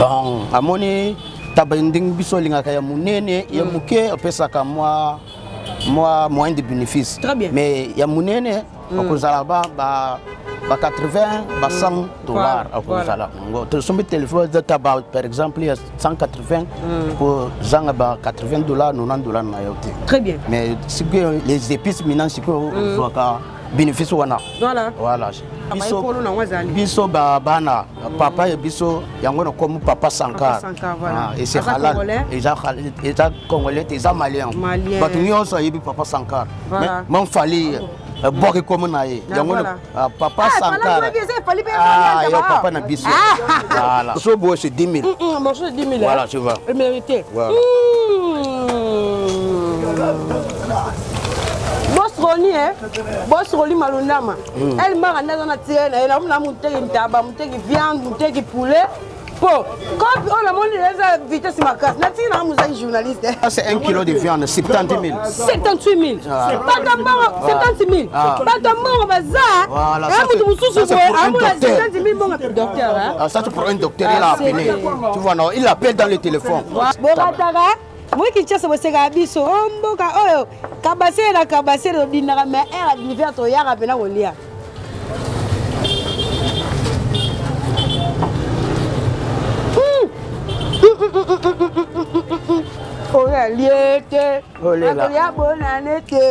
bon amoni tabending biso lingaka ya munene ya muke opesaka moi moins de bénéfices. Mais ya munene okozala ba 80 ba 100 dollars okozala to sombe téléphone de tabac par exemple il y a 180 pour zanga ba 80 dollars 90 dollars na yote. Très bien. Mais si les épices maintenant c'est que zoka bénéfice wana. Voilà. Biso bana papa et biso yango comme papa Sankar. Et c'est halal. Et ça congolais et ça malien. Batunyo ça yebi papa Sankar. Mais fali boire comme naé. Yango papa Sankar. Ah, yo papa na biso. Voilà. So beau c'est 10 000. Mon c'est 10 000. Voilà, tu vois. Mérité. Boss Roli Malundama. Elle m'a rendu dans la tienne. Elle a monté tabac, monté viande, monté poulet. Quand on a monté la vitesse ma casse, nous journaliste. C'est 1 kilo de viande, 70 000. 78 000. Pas d'abord 76 000. Pas d'abord au bazar. Voilà. Ça c'est pour un docteur. Il a appelé. Tu vois, non, il appelle dans le téléphone. Moi qui tient ce biso, mboka oyo, kabasera dinara mais elle a l'hiver to yara bena olia. Oya liete, oya bonane te.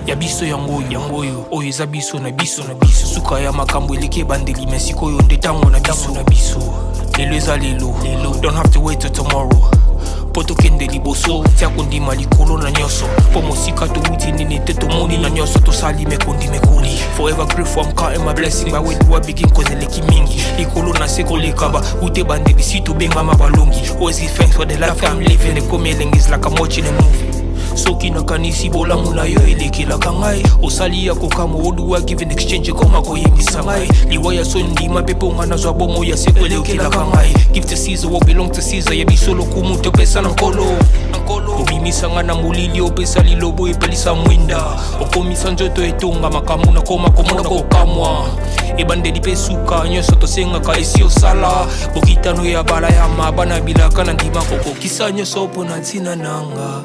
Ya biso yango oyo eza biso na biso suka ya makambo eleke bandeli mesiko yo ndetango na biso lelo eza lelo don't have to wait till tomorrow. Poto kende liboso tia kondima likolo na nyoso po mosika to wuti nini te to moni na nyoso to sali mekoli forever grateful I'm counting my blessing by when you begin cause eleki mingi likolo na seko lekaba ute bandeli sito benga mabalongi always give thanks for the life I'm living the coming is like I'm watching a movie. Soki na kanisi bola muna yo elekela kangai osali ya kokamo oduwa give in exchange koma koyemisa ngai liwaya sondi mapepo ngana zwa bomo ya sekwelekela kangai give to Caesar what belong to Caesar ya bisolo kumuto pesa na nkolo obimisa ngana mulili opesa lilobo epelisa mwinda okomisa njoto etonga makamu na koma komona kokamwa ebandeli pesuka nyoso tosenga ka esi osala bokitano ya bala ya mabana bilaka na ndima kokokisa nyoso pona ntina nanga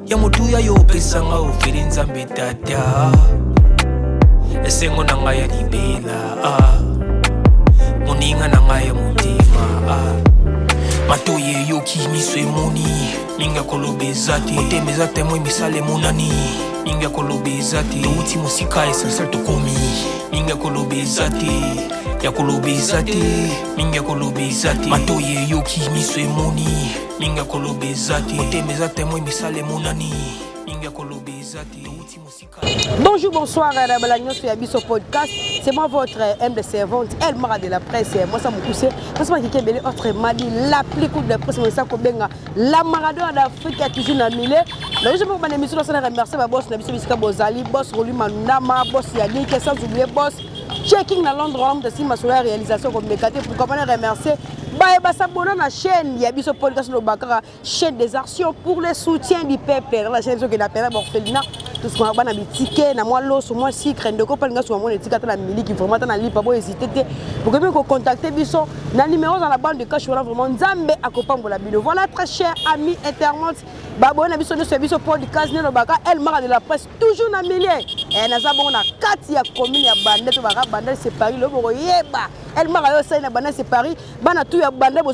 ya motuya yo pesanga ofeli nzambe tata esengo na ngai ya libela moninga na ngai ya motima matoye yoki miso emoni minga kolobeza te otemeza temoi misale monani minga kolobeza te touti mosika essentiel tokomi minga kolobeza te ya kolobeza te minga kolobeza te matoye yoki miso emoni minga kolobeza te otemeza temoi misale monani minga kolobeza te touti mosika. Bonjour, bonsoir, Balagnon sur Yabiso Podcast. C'est moi votre humble servante, Elle Mara de la presse. Moi, ça m'a poussé. Moi, qui est autre madi, la plus cool de la presse. Moi, ça Kobenga, la Maradona d'Afrique a toujours un millet. Donc, je vais vous émission. Je remercier ma boss, Nabiso Biska Bozali, boss Roli Manama, boss Yannick, sans oublier boss Checking dans Londres, de Sima sur la réalisation comme Mécaté. Pourquoi pas remercier? Bah, s'abonner à la chaîne Yabiso Podcast, le Bakara, chaîne des actions pour le soutien du peuple. La chaîne qui l'appelle Orphelina. Tout ce qu'on a des tickets, moi l'os, moi si, crème de copain, sur mon étiquette à la milieu qui vraiment dans la ligne, pas beau hésiter. Vous pouvez me contacter, Bisson, dans le numéro dans la bande de cash, vraiment Nzambe à copain pour la vidéo. Voilà, très chers amis internautes, Babou, na Bisson de service au port du Casino, le Baka, Elle Mara de la presse, toujours dans le milieu. Et nous avons Katia commune, à Bandette, Bandette, c'est Paris, le Yeba. Elle Mara, c'est Bandette, c'est Paris, Banatou, Bandette,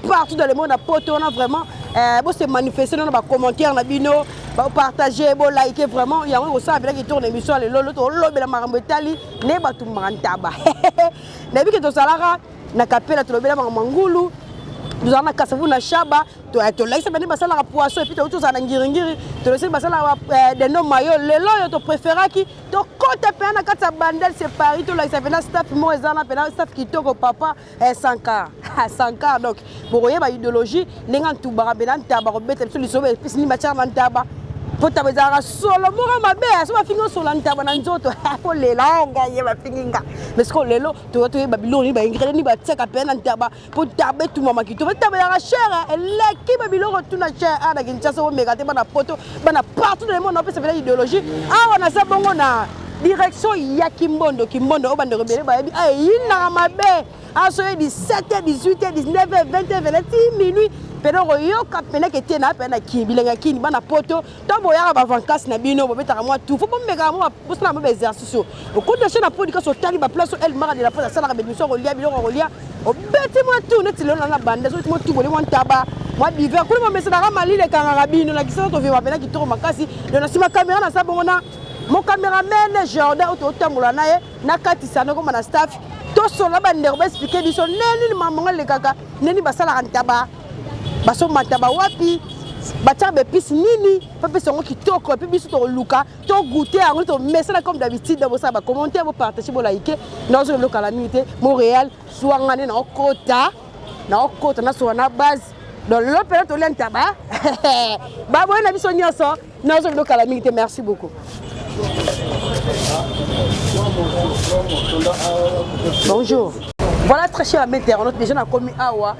partout dans le monde, on a vraiment se manifester dans les commentaires, partager, liker vraiment. Il y a un aussi qui tourne l'émission, le lobby la marambetali, ne batu marantaba. Nabi que to salara na kapela to lobby la marangulu. Nous avons cassé na chaba, to laisse bani basala la poisson et puis to ça na ngiringiri, to laisse basala de no mayo, le loyo to préféra qui to côté pe na kata bandel c'est Paris to laisse bana staff mo ezana pena staff qui toko papa Sankar. Sankar donc pour voyez ba idéologie nenga tu barabena ntaba ko bete so lisobe puis ni matière na ntaba. Pour tabezara solo mora mabe so ba fingo solo ntaba na nzoto po lela ngaye ba finginga mais ko lelo to babiloni ba ingrédients ni ba tsaka pena ntaba pour tabe tu mama ki to tabe ya cher eleki babiloro tuna cher ana kinchasa o megate bana poto bana partout dans le monde on peut se faire idéologie ah on a ça bongo na direction ya Kimbondo Kimbondo obande rebele ba yebi ay na mabe asoye 17h 18h 19h 20h 26 minuit peno yoka pena ke tena pena kibilenga kini bana poto tombo ya ba vacances na bino bobetaka moi tout faut meka moi posana mo exercice au coup de na podcast so tali ba place elle mara de la place sala ka bémission rolia biloko rolia obeti moi tout net le na bande so moi tout boli moi taba moi biver ko mo mesa na mali le kanga bino na kisana to viva pena ki to makasi de na sima caméra na sabona mon caméraman Jordan otambola naye na katisa na ko na staff to solo ba ndeko ba expliquer biso neni mamango le kaka neni basala ntaba baso mataba wapi batia be pis nini papa songo kitoko puis biso to luka to goûter ango to message comme d'habitude bo ça ba commenter bo partager bo liker na zo le calamité Montréal soangane na okota na so na base dans l'opéra to lentaba ba bo na biso nyoso na zo le calamité merci beaucoup. Bonjour. Voilà très cher amis internautes, déjà on a commis awa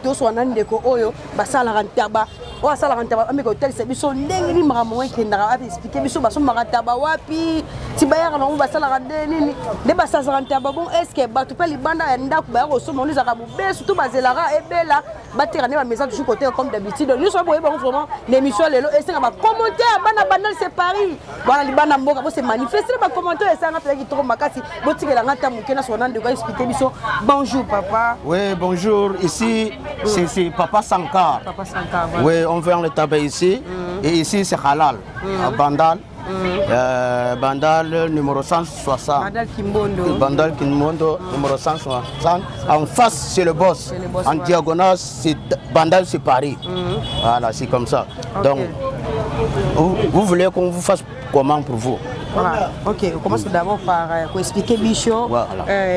tous on a ndeko oyo basala rentaba o asala rentaba amiko tel c'est biso ndenge ni maramoy ki ndara expliquer biso baso marataba wapi tibaya na basala rande nini de basala rentaba bon est-ce que ba to pe libanda ya ndako ba ko so moni za kabu be surtout bazelara ebela batera ne ba message du côté comme d'habitude nous sommes boye vraiment l'émission lelo et c'est ba commentaire bana banal c'est Paris voilà libanda mboka bo se manifester ba commentaire ça na pe ki trop makasi bo tikela ngata mukena so nande ko expliquer biso. Bonjour papa. Oui, bonjour. Ici, c'est Papa Sankar. Papa Sankar. Voilà. Oui, on vend le tabac ici. Et ici, c'est halal. À Bandal. Bandal numéro 160. Bandal Kimbondo. Bandal Kimbondo numéro 160. En face, c'est le boss. En diagonale, c'est Bandal, c'est Paris. Voilà, c'est comme ça. Okay. Donc, vous voulez qu'on vous fasse comment pour vous? Voilà, ok, on commence d'abord par expliquer Bicho,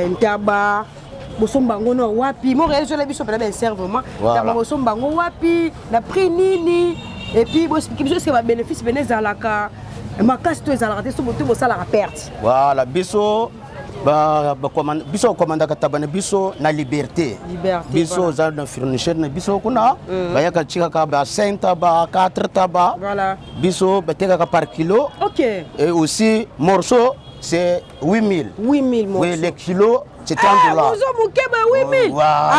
Ntaba, Bosombango no wapi, mon réel sur la Bicho, peut-être sert vraiment. D'abord Bosombango wapi, la prix nini, et puis vous expliquer Bicho ce qui va bénéfice venez à la car, ma casse tous les raté sur votre bossa la perte. Voilà, Bicho. Biso commanda katabane biso na liberté biso za na furniture na biso kuna baya ka chika ka ba 5 taba 4 taba voilà biso beteka ka par kilo. OK Et aussi morceau c'est 8000 morceaux. Oui, les kilos c'est 30 $. Morceau mouké ba 8000. Voilà,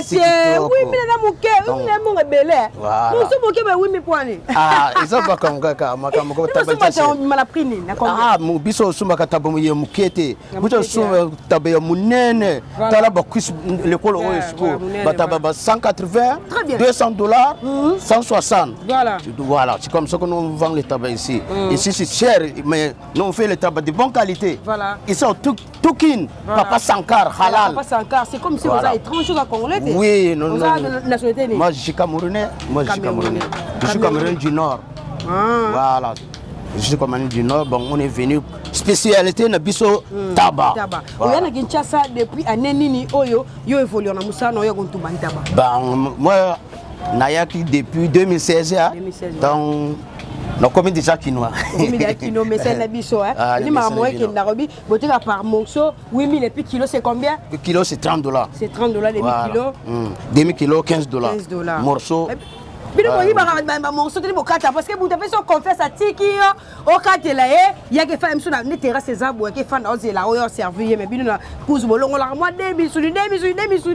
c'est ça. 8000 na mouké, 8000 na mon belé. Morceau mouké ba 8000 poani. Ah, ils ont pas comme kaka makamoko tabanja. Ça mala prix na combien? Ah, mu biso sumba katabamu ye mukete. Biso sumba tabaya munene. Tala ba kuis l'école au school. Bataba 180, $200, 160. Voilà. Voilà, c'est comme ça que nous vendons les tabacs ici. Ici c'est cher mais nous on fait les tabacs de bonne qualité. Voilà. Ils sont Toukin, Papa Sankar, halal. Papa Sankar, c'est comme si vous avez étranger à Congolais. Oui, non, non. Nationalité. Moi je suis Camerounais. Je suis Camerounais du Nord. Voilà. Je suis Camerounais du Nord. Bon, on est venu spécialité na biso tabac. On a Kinshasa depuis année nini oyo yo évolue na musano yo kontu bantaba. Ben moi nayaki depuis 2016 donc non, comme déjà quinoa. Mais c'est la bicho, hein. Il m'a montré qu'il n'a pas boté par morceau. 8000 et puis kilo, c'est combien? Le kilo, c'est $30. C'est $30 demi-kilo. Demi-kilo, $15. $15. Morceau. Bino mo yiba ba morceau te bokata parce que vous avez so confesse à tiki o kate la il y a que femme sur na terrasse ces arbres que fan on la o servir mais bino na pousse bolongo la moi demi sur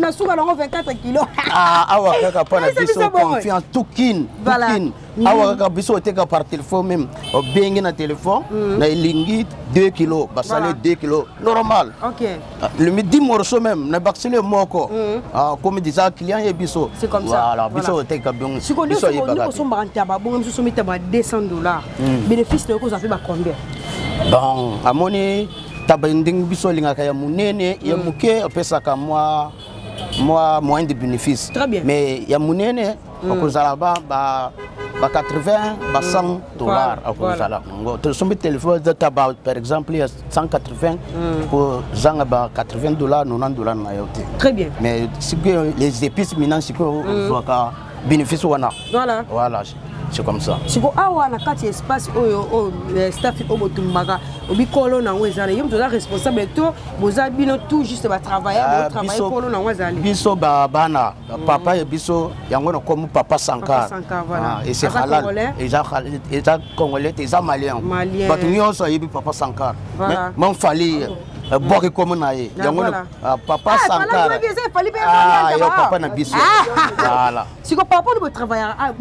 na suka na 24 kg. Ah awa kaka pa na biso confiance Toukin. Awa kaka biso te ka par téléphone même o bengi na téléphone na lingi 2 kg basale 2 kg normal. OK. Le midi morceau même na baxele moko. Ah comme disait client et biso. C'est comme ça. Voilà, biso te ka bien. Nous sommes en tabac, nous sommes $200. Bénéfice de cause a fait combien? Bon, à mon tabinding biso linga kaya munene ya muke pesa ka moi moins de bénéfices. Très bien. Mais ya munene okozala ba 80 ba $100 okozala. To sombi téléphone de tabac par exemple il y a 180 pour zanga ba $80 $90 na yote. Très bien. Mais si les épices maintenant si ko bénéfice wana. Voilà. Voilà. c'est comme ça. Si vous avez un espace où le staff est au Tumbaga, au Bicolo, vous êtes responsable de tout, vous avez tout juste travailler, vous travaillez pour nous. Biso Bana, papa et Biso, il y a comme Papa Sankar. Et c'est halal. Et ça congolais, et ça malien. Mais nous aussi, il y a Papa Sankar. Mais fallait. Boire comme on a eu. Papa Sankar. Ah, il y a papa na Biso. Voilà. Si vous papa ne travaille à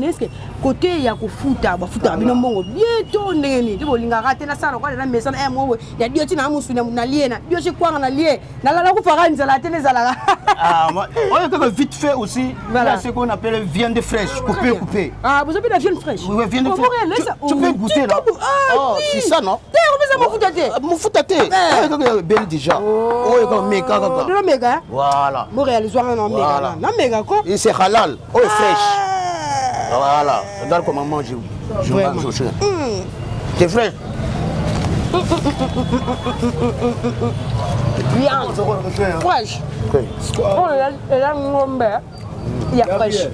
est-ce côté il y a foota, bientôt neni. Tu voulais rater la salle, la maison est moi. Il y a Dieu qui n'a moussou na liena. Dieu c'est quoi na lié. Na la ku fara nzala télé zala. Ah, on a vite fait aussi. Voilà ce qu'on appelle viande fraîche, coupée. Ah, vous avez la viande fraîche. Oui, viande fraîche. Tu peux goûter là. Oh, c'est ça non? Mon foutate. Belle déjà. Oh, il y a méga. De la méga. Voilà. Vous réalisez un méga. La méga quoi? Et c'est halal. Oh, fraîche. Voilà. Regarde comment manger. C'est fraîche. Viande fraîche. Oh, elle a un ngombe. Il y a fraîche.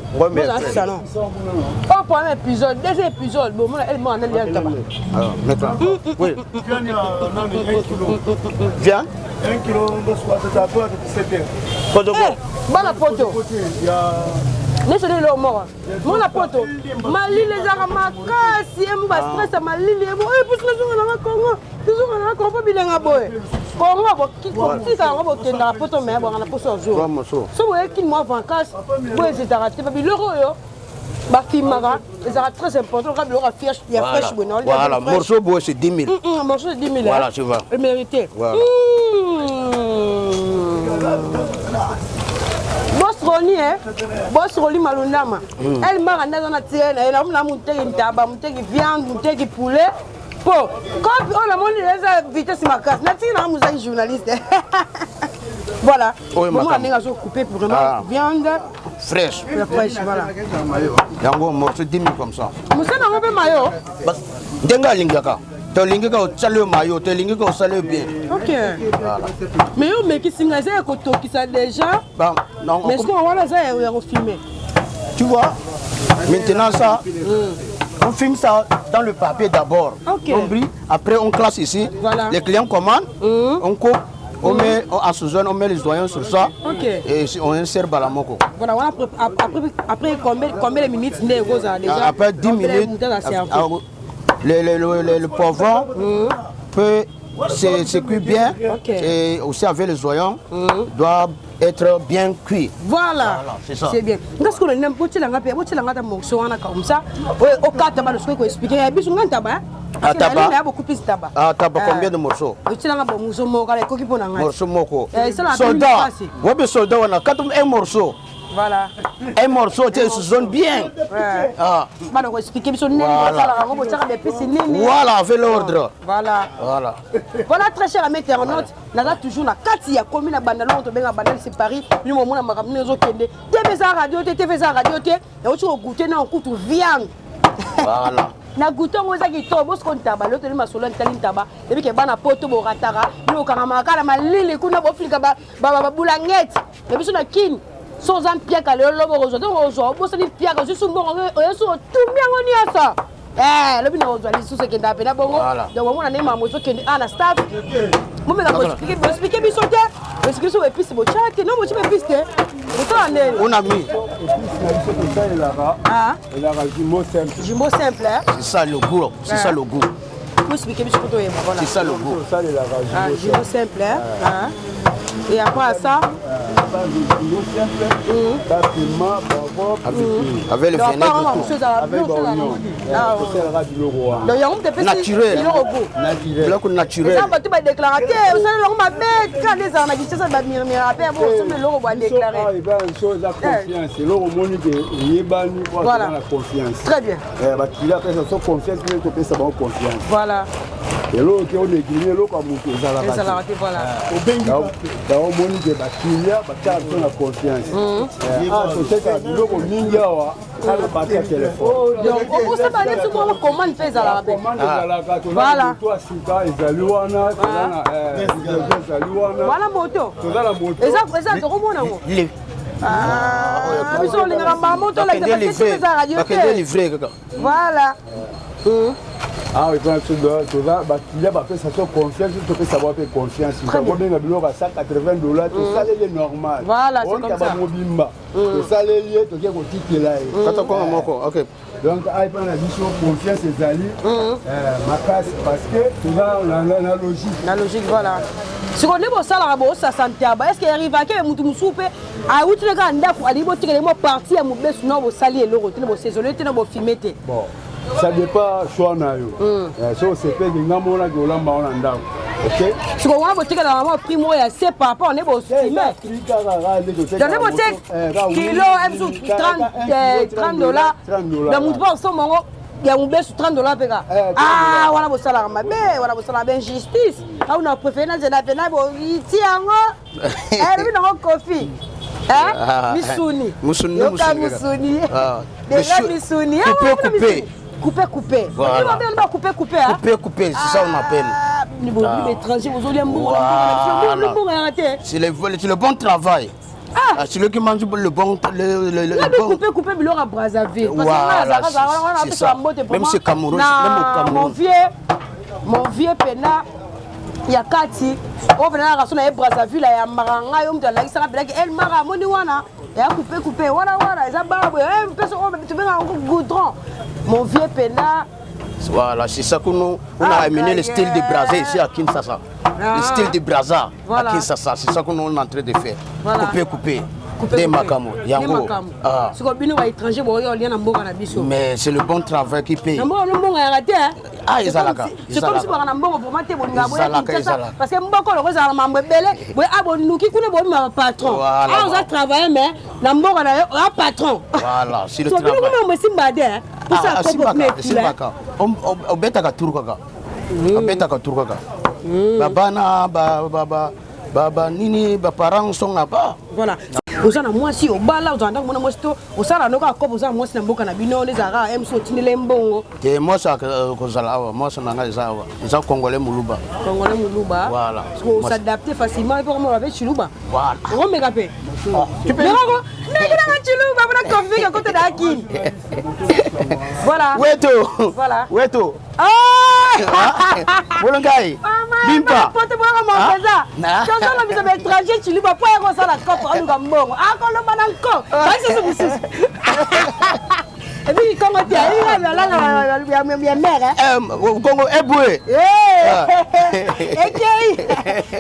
Pas premier épisode, deuxième épisode. Bon, elle m'a amené le tabac. Alors, maintenant. Oui. Viens. 1 kilo, c'est à toi de 17 heures. Pas de quoi. Bala poto. Ne se le mort. Mon poto. Mali les aramakasi, et moi stress à Mali les mots. Et puis les gens dans le Congo, les gens dans le Congo bilingue boy. Congo qui ça on va que dans poto mais on a pas ça jour. So vous qui moi vacances, vous êtes arrêté parce que l'euro yo. Baki Mara, les arrêts très importants, quand l'euro fiche, il y a fraîche bonne. Voilà, morceau beau c'est 10 000. Morceau c'est 10 000. Voilà, tu vois. Le mérité. Voilà. Boss Roli Malundama. Elle m'a rendu dans la tienne, elle a monté une tabac, monté une viande, monté une poulet. Bon, quand on a monté les vitesses ma casse, n'a pas journaliste. Voilà. Moi, on a coupé pour vraiment viande fraîche. Fraîche, voilà. Il y a un morceau 10 000 comme ça. Vous savez, on a un maillot. Denga lingaka. Tu lingues au salé maillot, tu lingues au salé bien. Ok. Mais qui s'y est qui ça déjà. Non, mais est-ce qu'on va les filmer? Tu vois, maintenant ça, on filme ça dans le papier d'abord. Okay. Après on classe ici. Voilà. Les clients commandent, on coupe. On met en sous-zone, on met les oignons sur ça et on insère balamoko. Voilà, après combien de minutes déjà? Après 10 minutes, le poivron peut se cuire bien et aussi avec les oignons doit être bien cuit. Voilà, c'est ça. C'est bien. Qu'est-ce qu'on a n'aime pas comme ça? Au cas de ce qu'on explique, il y a besoin de tabac. Ah, tabac. Il y a beaucoup plus de tabac. Ah, tabac, combien de morceaux? Morceau moko. Soldat. Ouais, soldat, on a 4 morceaux. Voilà. Un morceau, tu zone bien. Ah. Voilà, avec l'ordre. Voilà. Voilà, très cher ami internaute. Nous avons toujours la carte. Comme la bande, c'est Paris. Nous avons la radio, TV radio, et aussi au goûter, on coûte viande. Voilà. Na goûté on a qui tombe parce qu'on tabac l'autre il m'a solé un talent tabac et puis que bana poto bo ratara nous quand on a quand ma lili kuna bo flika ba boulangette et puis on a kin sans un pied qu'à le lobo aujourd'hui on bo ça dit pied que je suis bon on sur tout bien on y a ça le bien aujourd'hui sous ce qui est appelé là bongo donc on a né ma moto qui est à la staff moi me la expliquer bien sauter parce que sur épice bo chat non moi tu me piste on a mis Jumbo simple. C'est ça le goût. C'est ça le goût. C'est ça le goût. Jumbo simple. Et après ça, avec le vinaigre. Naturel. Naturel. Voilà. Très bien. Voilà. Et l'autre qui est guiné, l'autre comme vous voilà. Voilà moto. biso lingaka maman to la livrer voilà. Ah oui, quand tu dois, il y a ça confiance, tu peux savoir que confiance. Tu as combien de $180, tu sais les normal. Voilà, c'est comme ça. Tu sais les liés, tu as ticket là. OK. Donc, il y a la vision confiance et Zali, ma casse, parce que tu vas la logique. La logique, voilà. Si on est bon, ça, ça sentait. Est-ce qu'il arrive à que vous soupe à où tu les gars, il faut que les mots partis à mon best, non, vous saliez l'euro, tu ne vous saisonnez, tu ne vous filmez. Bon. Ça dépend choix na yo. So c'est fait que ngamo na golamba on ndao. OK? Si on va voter dans la prix moi c'est par rapport on est bon filmer. Dans le boté kilo $30 dans mon pas son mongo il y a un baisse $30 pega. Ah voilà bo salaire mabe, voilà bo salaire injustice. Ah on a préféré na na pena bo tiango. Eh non coffee. Hein? Missouni. Déjà Missouni. Couper. Voilà. Couper, hein? Couper, c'est ça on appelle. C'est le bon travail. C'est le qui mange le bon. Couper, il aura Brazzaville. C'est ça. Même c'est Cameroun. Mon vieux Pena. Il y a Kati, on vient à la Brazzaville, il y a Maranga, il y a elle Mara, Moniwana, il y a coupé, voilà, ils ont barbe, tu veux un goudron. Mon vieux Pena. Voilà, c'est ça que nous on a amené le style de Brazza ici à Kinshasa. Le style de Brazza à Kinshasa, c'est ça que nous on est en train de faire. Couper. Des Makamo, Yango. Mais c'est le bon travail qui paye. Ah, ils ont c'est comme si on a un bon parce que Mboko le rose à la belé, oui, nous qui connaissons mon patron. Ah, on a travaillé, mais Nambo a un patron. Voilà, c'est le travail. On bête à Turkaka. On bête à Turkaka. Babana, Baba, Nini, parents sont là-bas. Voilà. Vous avez moi si au bas là, vous avez mon mosto, vous avez un comme vous avez moi si na boka na bino les ara aime sortir les mbongo. Et moi ça kozala moi ça nanga les Congolais muluba. Congolais muluba. Voilà. Vous s'adapter facilement pour moi avec chiluba. Voilà. On me capé. Tu peux. Chiluba pour confier à côté d'Aki. Voilà. Voilà. Ah! Bolongai. Bimpa. Pote boire mon pesa. Quand on a besoin d'étranger, tu lui vas pas avoir ça la cope en gambon. Ah quand le bananco. Ça c'est ça. Et puis comment tu as eu la mère Congo eboué.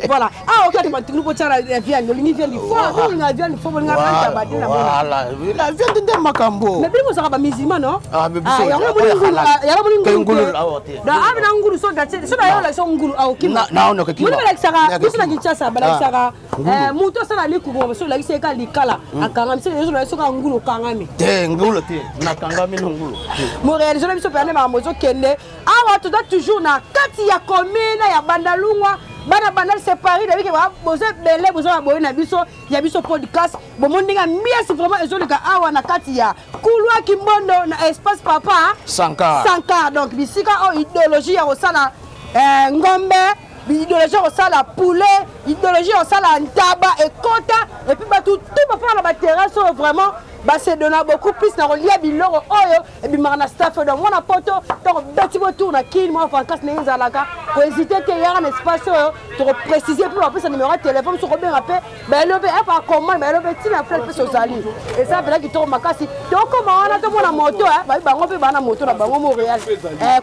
Voilà. Ah OK, tu nous potes la viande, il vient du fort, il a viande, il faut venir à la voilà. La viande de Makambo. Mais puis vous savez pas musulman non? Ah mais il y a un ngulu. Da abina ngulu so da so da la so ngulu au kima. Na on ko kima. Muni bala sara, biso na kinchasa bala sara. Muto sala liku so la seka likala. Akanga mse so la so ka ngulu kangami. Te ngulu te. Na kangami ngulu. Mo réaliser biso perne ba mozo kende. Awa to da toujours na kati ya commune ya Bandalungwa. Bana banal séparé depuis que boze belé boze boye na biso ya biso podcast bo mondinga miasi vraiment ezolika awa na kati ya kulwa kimbondo na espace papa Sankar donc bisika o idéologie ya osala ngombe idéologie ya osala poulet idéologie ya osala ntaba et kota et puis ba tout papa na ba terrasse vraiment bah c'est donner beaucoup plus na relia biloko oyo et puis marna staff donc mon poto donc beti bo tour na kin moi en casse na zalaka pour hésiter te yara un espace pour préciser pour appeler son numéro de téléphone sur bien rappel ben le pas comment mais le petit na fait sur Zali et ça veut dire qu'il tombe makasi donc comment on a tout mon moto bah bango pe bana moto na bango Montréal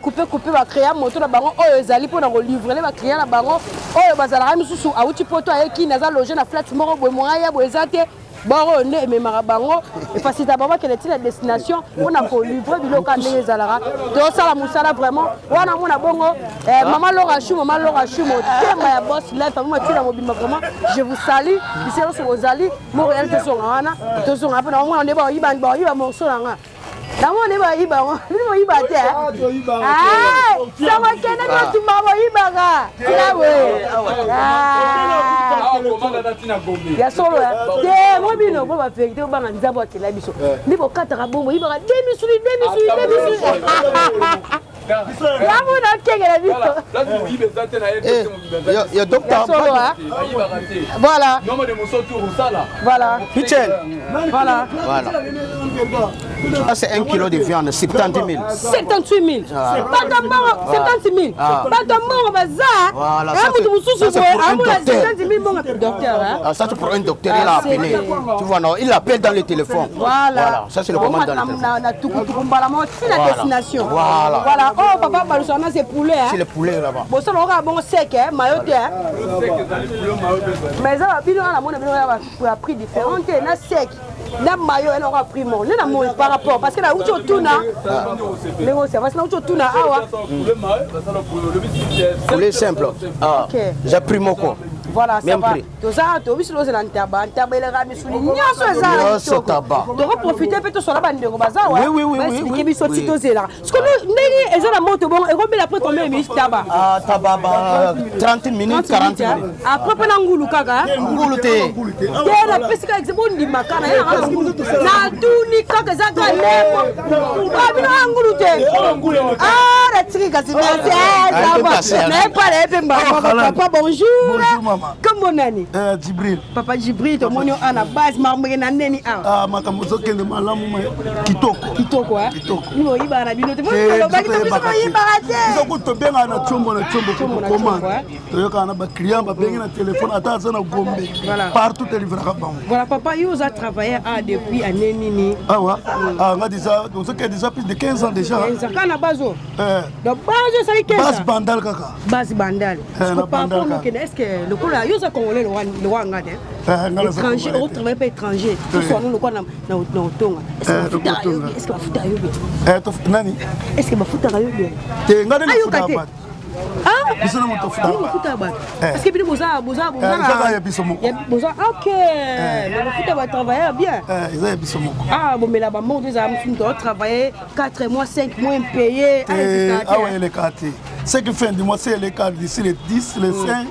couper va créer moto na bango oyo Zali pour na livrer va créer na bango oyo bazala misusu a uti poto ayeki na za loger na flat moko boy moya boy zate Baro ne me marabango et facile d'abord quelle est la destination on a pour livrer du local les zalara donc ça la musala vraiment wana mona bongo maman Laura Chou tema ya boss live maman tu la mobile vraiment je vous salue ici sur Ozali Montréal te sont wana te sont après on est ba iba morceau là na mo ne ba iba mo iba te ah ça va kena no tu mama iba ga là ouais ya solo te mo bino bo ba fekite ba na nzabo te la biso ni bo katara bombo iba ga demisuli ya mo na kegela biso ya docteur voilà nombre de mosso tour ça là voilà Michel Voilà. Voilà. Ça, c'est 1 kilo de viande, 70 000. 78 000. Pas de mort, 70 000. Pas de mort, bazar. Voilà. Ça, c'est pour un docteur. 70 000 docteur. Ça, c'est pour un docteur, il a appelé. Tu vois, non, il appelle dans le téléphone. Voilà. Ça, c'est le moment dans le téléphone. La destination. Voilà. Voilà. Oh, papa, Balusana, c'est poulet. C'est le poulet là-bas. Bon, ça, on aura bon sec, maillot. Mais ça, on a prix différent. On a sec. La maillot, elle aura pris mon. Par rapport. Parce que là, où tu tournes, poulet simple. J'ai pris mon corps. Voilà, ça va. Prix. Tout ça, tu as vu, c'est un tabac. Un tabac, il a mis sous les nions, ça. Tu auras profité peut-être sur la bande de bazar. Oui. C'est qui sont titosés là. Parce que nous, ils ont la moto, bon, et remet après combien de minutes tabac? Ah, tabac, 30 minutes, 40 minutes. Après, on a un goulou, kaka. Ngoulou te. La pesca, c'est bon, dit makana. Na tout, ni kaka, ça, quand même. Ah, mais non, un goulou te. Ah, la tique, c'est bien. Ça va. Mais pas les pembas. Papa, bonjour. Bonjour, maman. Comment nani? Djibril. Papa Djibril, to monyo ana base marmé na neni a. Makambo zokende malamu kitoko. Kitoko hein? Kitoko. Nimo ibara bino te. Mo ba kitoko so ibara te. Soko to benga na chombo ko commande. To yoka na ba client ba benga na téléphone ata za na Gombe. Partout te livrer ka bango. Voilà papa, you a travaillé depuis année nini. Ah ouais. Ah on a déjà plus de 15 ans déjà. 15 ans kana bazo. Donc bazo ça fait 15 ans. Base bandal kaka. Base bandal. Est-ce que le coup là, yo za congolais le roi ngade. Étranger, on travaille pas étranger. Tout soit nous le quoi na tonga. Est-ce que bafuta yo bien? Nani? Est-ce que bafuta yo bien? Te ngade na futa ba. Ah, biso na moto futa ba. Est-ce que bino boza ya biso moko. Ya boza OK. Le futa ba travailler bien. Ils ya biso moko. Ah, bon mais là-bas mon deux amis sont travailler 4 mois, 5 mois impayés. Ah ouais, les cartes. Ce qui fait du mois, c'est les cartes d'ici les 10, les 5.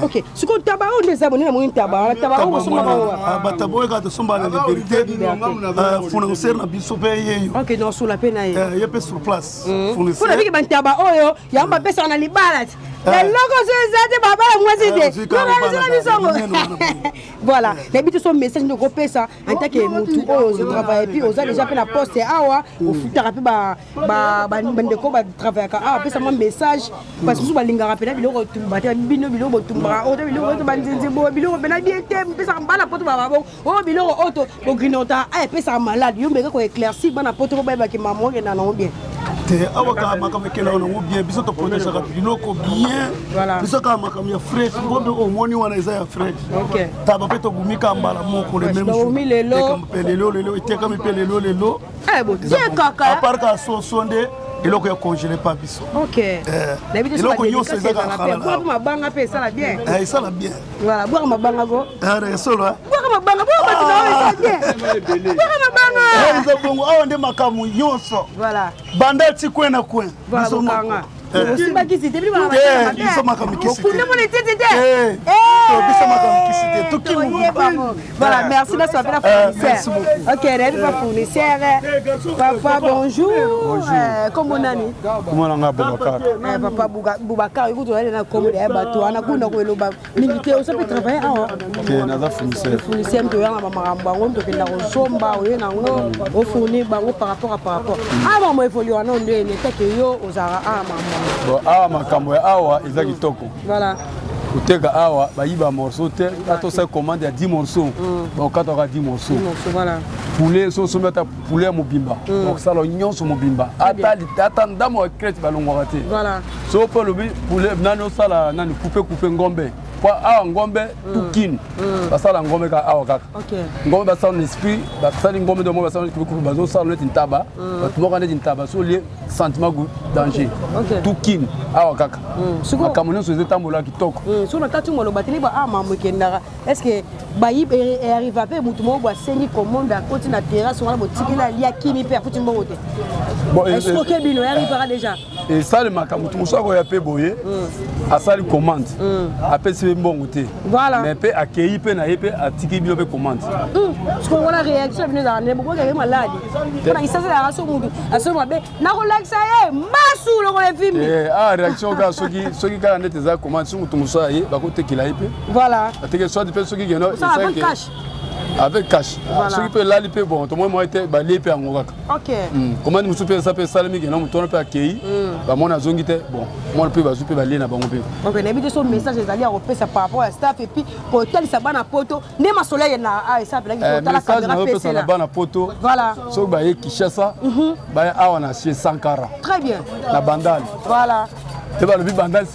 OK. Ce qu'on tabac on les abonnés na tabac. Tabac on somba ba. Ba tabac ka to somba na liberté. Fournisseur na biso paye. OK, donc sur la peine il y a peu sur place. Fournisseur. Pour la vie que tabac oyo, ya mba pesa na libala. Les logos c'est baba moi c'est voilà, les bites sont message de groupe ça en tant que mutu oyo travaille puis oza déjà fait la poste awa au futara pe ba bandeko ba travailler ka ah pesa moi message parce que so balinga rappeler biloko tumba te bino biloko tumba o biloko to banzinzi bo biloko bena bien te pesa mbala poto ba bon o biloko auto bo grinota ah pesa malade yo mbeka ko éclairci bana poto ko ba ki maman ke na non bien awa ka makama kela on bien biso to protéger ka biloko bien biso ka makama ya fresh ngombe o moni wana eza ya fresh OK taba pe to gumika mbala moko le même jour lelo iteka mi pe lelo eh bo tie kaka à part ka so sonde eloko ya congelé pas biso. OK. D'habitude eloko nyonso eza ka kala. Boire mabanga pe ça la bien. Ça la bien. Voilà, boire mabanga go. Solo. Boire mabanga, boire bien. Boire mabanga. Eza bongo awa nde makamu nyonso. Voilà. Banda ti kwena kwen. Biso manga. Simba kisite bi bana matanga. Biso makamu kisite. Kuna mo le tete. Biso makamu kisite. Tout qui nous. Voilà, merci de soit la fournisseur. OK, elle va fournisseur. Papa bonjour. Comment nani? Comment nga Boubacar? Papa Boubacar, écoute, on est dans comme des bateaux, on a kuna ko loba. Milité, on peut travailler ah. OK, naza fournisseur. Fournisseur to yanga mama bango to kenda ko somba oye nango o fournir bango par rapport. Ah maman évolue on onde ne teke yo ozara ah maman. Bon awa makambo ya awa eza kitoko. Voilà. Koteka awa bayiba morceau te ato sa commande ya 10 morceaux. Donc quand on a 10 morceaux. Voilà. Poulet so mettre poulet mobimba. Donc ça lo nyonso mobimba. Ata ndamo crête balongwa te. Voilà. So pour le poulet nano sala nani couper ngombe. Kwa awa ngombe tukini. Basala ngombe ka awa kaka. OK. Ngombe basala esprit, basala ngombe de mo basala couper bazo sala net ntaba. Batmoka net ntaba so lié sentiment danger. OK. Tukini awa kaka. Kamono so zetambola kitoko. Sur le tatu molo bateli ba ama mokendara. Est-ce que bayi arrive à faire mutumo ba sengi commande à côté na terrasse on a botiki la lia kimi pe akuti mbote. Bon, est-ce que bino arrivera déjà? Et ça le makamutu so ko ya pe boye. A sali commande. Après c'est mbongo te. Voilà. Mais pe accueilli pe na yepe atiki bino pe commande. Parce qu'on a réaction bino za ne boko ke malade. Pour ça c'est la raison mutu. Aso mabe na relaxa masu lo ko film. Réaction ka soki ka ndete za commande sungu tumusa ye bako tekila yepe. Voilà. Ateke soit de personnes qui geno ça cash. avec cash. Ce qui peut là, il peut bon. Tout le monde était balé puis en Orak. Ok. Comment nous souper ça peut salami que nous tourne pas accueilli. Bah mon azongité bon. Moi peut va souper balé na bango pe. Ok, n'habite son message les alliés européens ça par rapport à staff et puis pour tel ça bana poto. Ne ma soleil na ça peut la caméra PC là. Bana poto. Voilà. So ba Kinshasa. Ba awana chez Sankara. Très bien. La bandale. Voilà. Tu vois, le bandal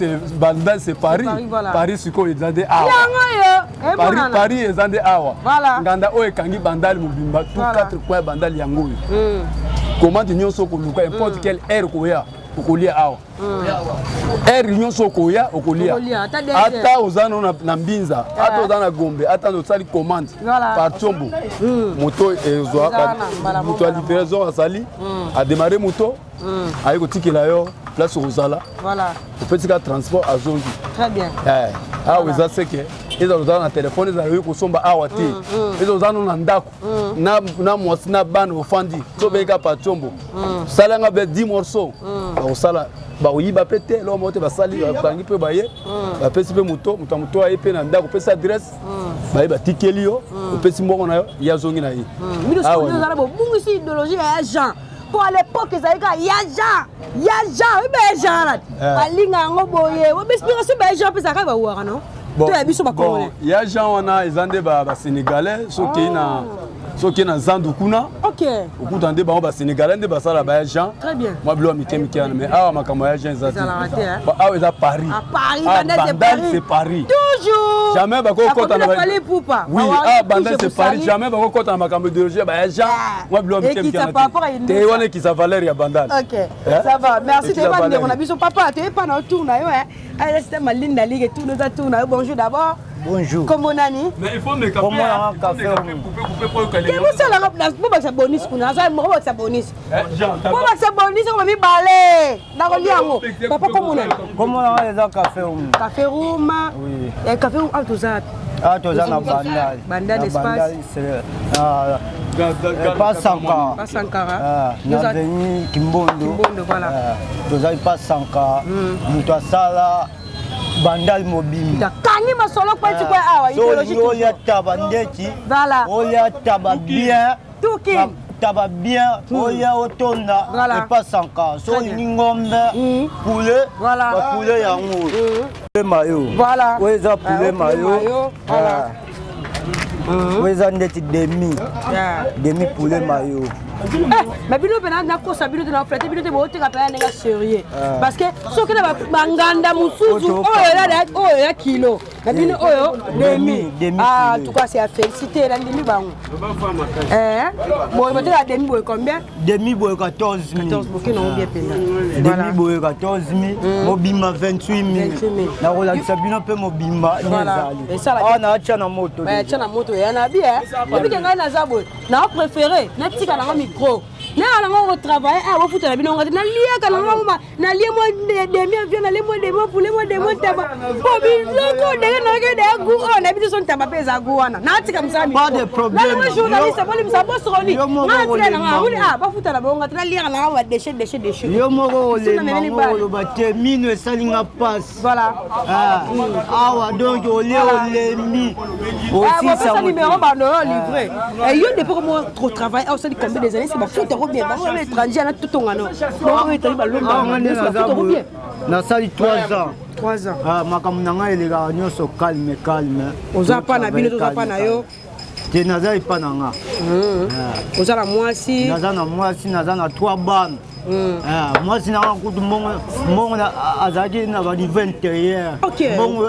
c'est Paris. Paris c'est quoi ils ont des awa. Paris ils ont des awa. Voilà. Nganda o ekangi bandal mubimba tout 4 coins bandal yango. Comment tu nyonso ko luka n'importe quelle air ko ya okolia awa. Air nyonso ko ya okolia. Ata ozana na mbinza, ata ozana gombe, ata no sali commande par Tchombo. Moto ezwa moto a livraison asali a démarrer moto. Ayi ko tikela yo place Rosala. Voilà. Le petit cas transport à Zongi. Très bien. Ah oui, ça c'est que ils ont dans téléphone ils ont eu ko somba awati. Ils ont dans ndako. Na mwasi na ban ofandi. To beka pa Tchombo. Sala nga be 10 morceaux. Ba sala ba oyiba pété lo moto ba sali ba tangi pe baye. Ba pesi pe moto aye pe na ndako pesa adresse. Ba ba tikeli yo, pesi mbongo na yo ya Zongi na yi. Ah ouais. Nous allons beaucoup ici idéologie à Jean. Pour à l'époque ils avaient Yaja, oui ben Jean là. Alinga ngoboye, oui mais c'est ben Jean peut ça va voir non? Bon, il y a gens on a ils ont des sénégalais ceux qui na Zandukuna. OK. Beaucoup d'andé ba sénégalais des basala ba Jean. Très bien. Moi blo mikemiki mais ah makambo ya Jean zati. Ah ils à Paris. À Paris, Bandal c'est Paris. Toujours. Jamais ba ko kota na. Oui, Bandal c'est Paris. Jamais ba ko kota na makambo idéologie ba Jean. Moi blo mikemiki. T'es wana qui ça valeur ya Bandal. OK. Ça va. Merci de pas on a vu son papa, tu es pas dans tour na yo hein. Ah c'était ma ligne la ligue tout nous a tourné. Bonjour d'abord. Bonjour. Comment nani? Mais il faut me café. Comment un café? Comment ça la pour ça bonus pour ça moi ça bonus. Pour ça bonus on va mi balé. Na ko liango. Papa comment nani? Comment un café? Café room. Oui. Et café room autozat. Autozat na bandal. Bandal espace. Pas Sankara. Pas Sankara. Nous avons Kimbondo. Kimbondo voilà. Nous avons pas Sankara. Nous avons Sala. Bandal mobile. Kangi masolo kwa tu kwa awa idéologie. So ya tabandeki. Voilà. Oya taba bien. Tuki. Taba bien. Oya otonda. Et pas Sankara. So ngombe. Poulet. Voilà. Poulet yango. Le maillot. Voilà. Oya poulet maillot. Voilà. Oya ndeti demi. Demi poulet maillot. Mais bino pena na kosa bino na frete bino te bote ka pena nga sérieux parce que so que na banganda musuzu oyo ya kilo na bino oyo demi ah en tout cas c'est à féliciter la demi bango bon la demi boy combien demi boy 14 000 14 bouquet non bien pena demi boy 14 000 mobima 28 000 na rola sabino pe mobimba nezali ah na acha na moto acha na moto ya na bien et puis nga na zabo na préféré na tika na micro na ala ngo travailler ah wo futa na bino ngati na lia kana ngo na lia mo demi avion na lia mo demi poulet mo demi taba po bi loko de na ke de gu on na bi son taba peza gu wana na tika msami pas de problème na journaliste boli msabo soni na tika na nguli ah ba futa na bo ngati na lia na wa déchet yo moko le mangolo ba termine esalinga passe voilà ah donc ole mi aussi ça numéro ba no livré et yo depuis comment trop travail au sein de combien des années c'est ba futa ko bien ba étranger na tout ngano bon étranger ba lomba na sali 3 ans 3 ans ah makambo nanga elega nyonso calme oza pa na bino toza pa na yo te nazali pa nanga oza na mwasi naza na 3 bana mwasi nanga kutu mbongo azalaki na baniveau intérieur mbongo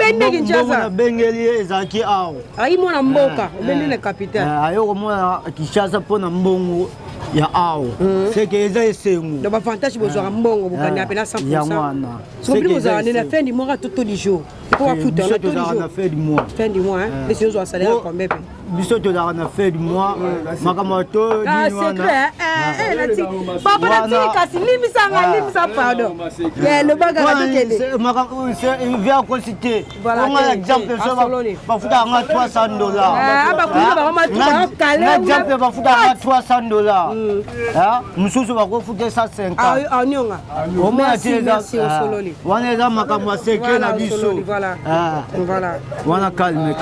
na bengeli ezalaki awa ayi mwana mboka obende na capitaine ayo komona Kinshasa mpona mbongo ya awa seke eza esengo donc avantage bozwaka mbongo bokanya pena 100% ya mwana soki bozala na fin du mois tout du jour pour futa na tout du jour na fin du mois les choses doivent salaire combien pe biso tozalaka na fin du mois makambo to papa na tiki kasi limisa pardon le bagage tokende vient consulter on exemple bafuta nga $300 exemple bafuta nga $300 mususu bakofuta 150 anyonga wana eza makambo ya sekre na biso wana calme